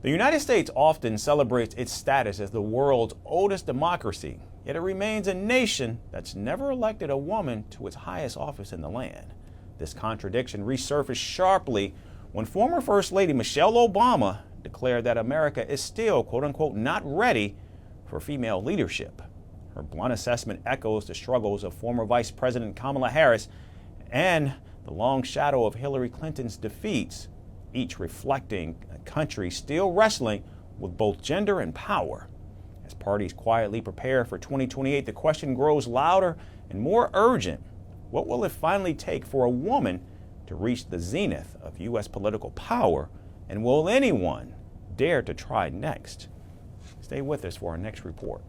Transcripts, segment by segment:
The United States often celebrates its status as the world's oldest democracy, yet it remains a nation that's never elected a woman to its highest office in the land. This contradiction resurfaced sharply when former First Lady Michelle Obama declared that America is still, quote unquote, not ready for female leadership. Her blunt assessment echoes the struggles of former Vice President Kamala Harris and the long shadow of Hillary Clinton's defeats, each reflecting a country still wrestling with both gender and power. As parties quietly prepare for 2028, the question grows louder and more urgent. What will it finally take for a woman to reach the zenith of U.S. political power, and will anyone dare to try next? Stay with us for our next report.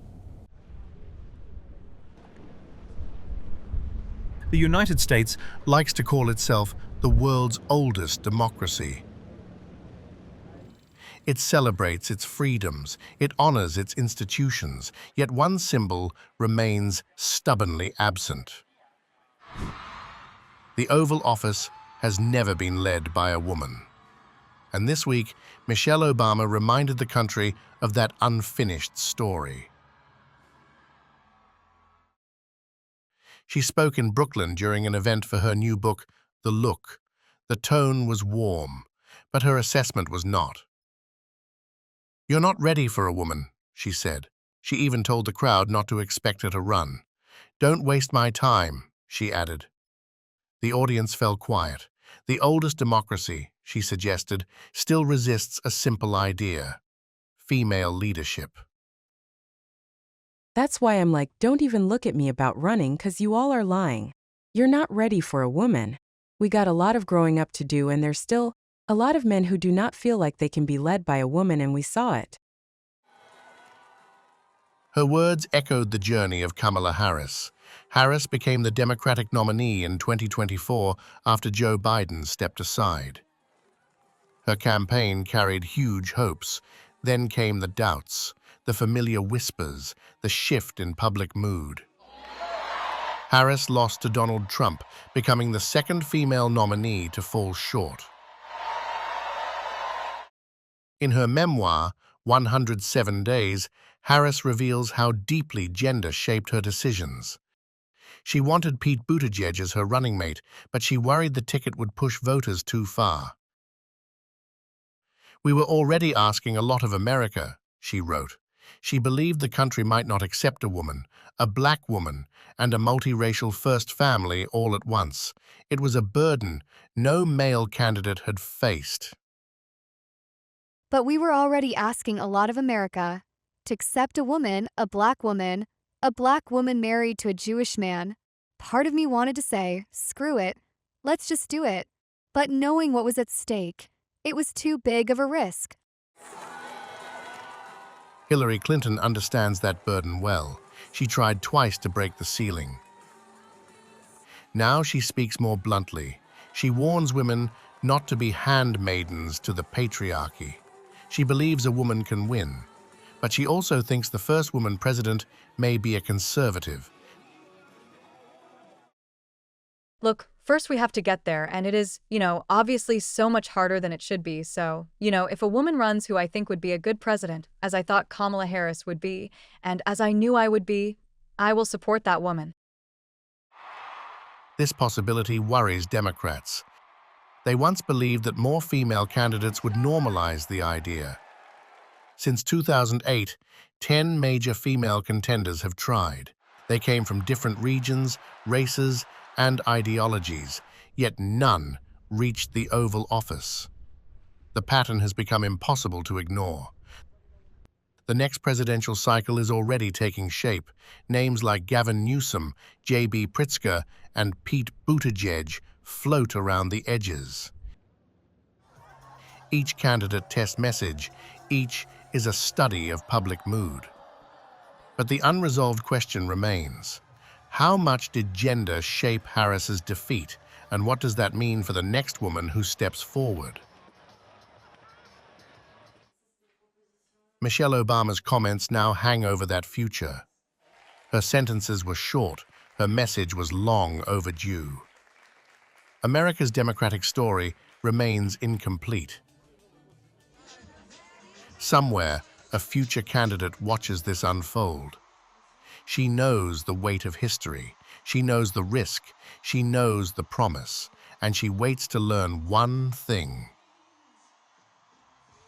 The United States likes to call itself the world's oldest democracy. It celebrates its freedoms, it honors its institutions, yet one symbol remains stubbornly absent. The Oval Office has never been led by a woman. And this week, Michelle Obama reminded the country of that unfinished story. She spoke in Brooklyn during an event for her new book, The Look. The tone was warm, but her assessment was not. "You're not ready for a woman," she said. She even told the crowd not to expect her to run. "Don't waste my time," she added. The audience fell quiet. The oldest democracy, she suggested, still resists a simple idea: female leadership. That's why I'm like, don't even look at me about running, 'cause you all are lying. You're not ready for a woman. We got a lot of growing up to do, and there's still a lot of men who do not feel like they can be led by a woman, and we saw it. Her words echoed the journey of Kamala Harris. Harris became the Democratic nominee in 2024 after Joe Biden stepped aside. Her campaign carried huge hopes. Then came the doubts, the familiar whispers, the shift in public mood. Harris lost to Donald Trump, becoming the second female nominee to fall short. In her memoir, 107 Days, Harris reveals how deeply gender shaped her decisions. She wanted Pete Buttigieg as her running mate, but she worried the ticket would push voters too far. "We were already asking a lot of America," she wrote. She believed the country might not accept a woman, a black woman, and a multiracial first family all at once. It was a burden no male candidate had faced. But we were already asking a lot of America to accept a woman married to a Jewish man. Part of me wanted to say, screw it, let's just do it. But knowing what was at stake, it was too big of a risk. Hillary Clinton understands that burden well. She tried twice to break the ceiling. Now she speaks more bluntly. She warns women not to be handmaidens to the patriarchy. She believes a woman can win, but she also thinks the first woman president may be a conservative. Look, first we have to get there, and it is, obviously so much harder than it should be. So, if a woman runs who I think would be a good president, as I thought Kamala Harris would be, and as I knew I would be, I will support that woman. This possibility worries Democrats. They once believed that more female candidates would normalize the idea. Since 2008, 10 major female contenders have tried. They came from different regions, races, and ideologies, yet none reached the Oval Office. The pattern has become impossible to ignore. The next presidential cycle is already taking shape. Names like Gavin Newsom, J.B. Pritzker, and Pete Buttigieg float around the edges. Each candidate tests message, each is a study of public mood. But the unresolved question remains: how much did gender shape Harris's defeat, and what does that mean for the next woman who steps forward? Michelle Obama's comments now hang over that future. Her sentences were short, her message was long overdue. America's democratic story remains incomplete. Somewhere, a future candidate watches this unfold. She knows the weight of history, she knows the risk, she knows the promise, and she waits to learn one thing.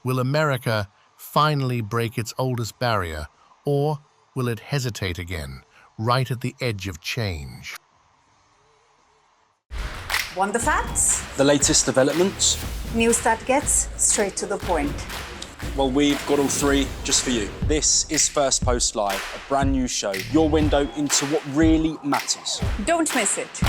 Will America finally break its oldest barrier, or will it hesitate again, right at the edge of change? Want the facts? The latest developments? News that gets straight to the point. Well, we've got all three just for you. This is Firstpost Live, a brand new show, your window into what really matters. Don't miss it.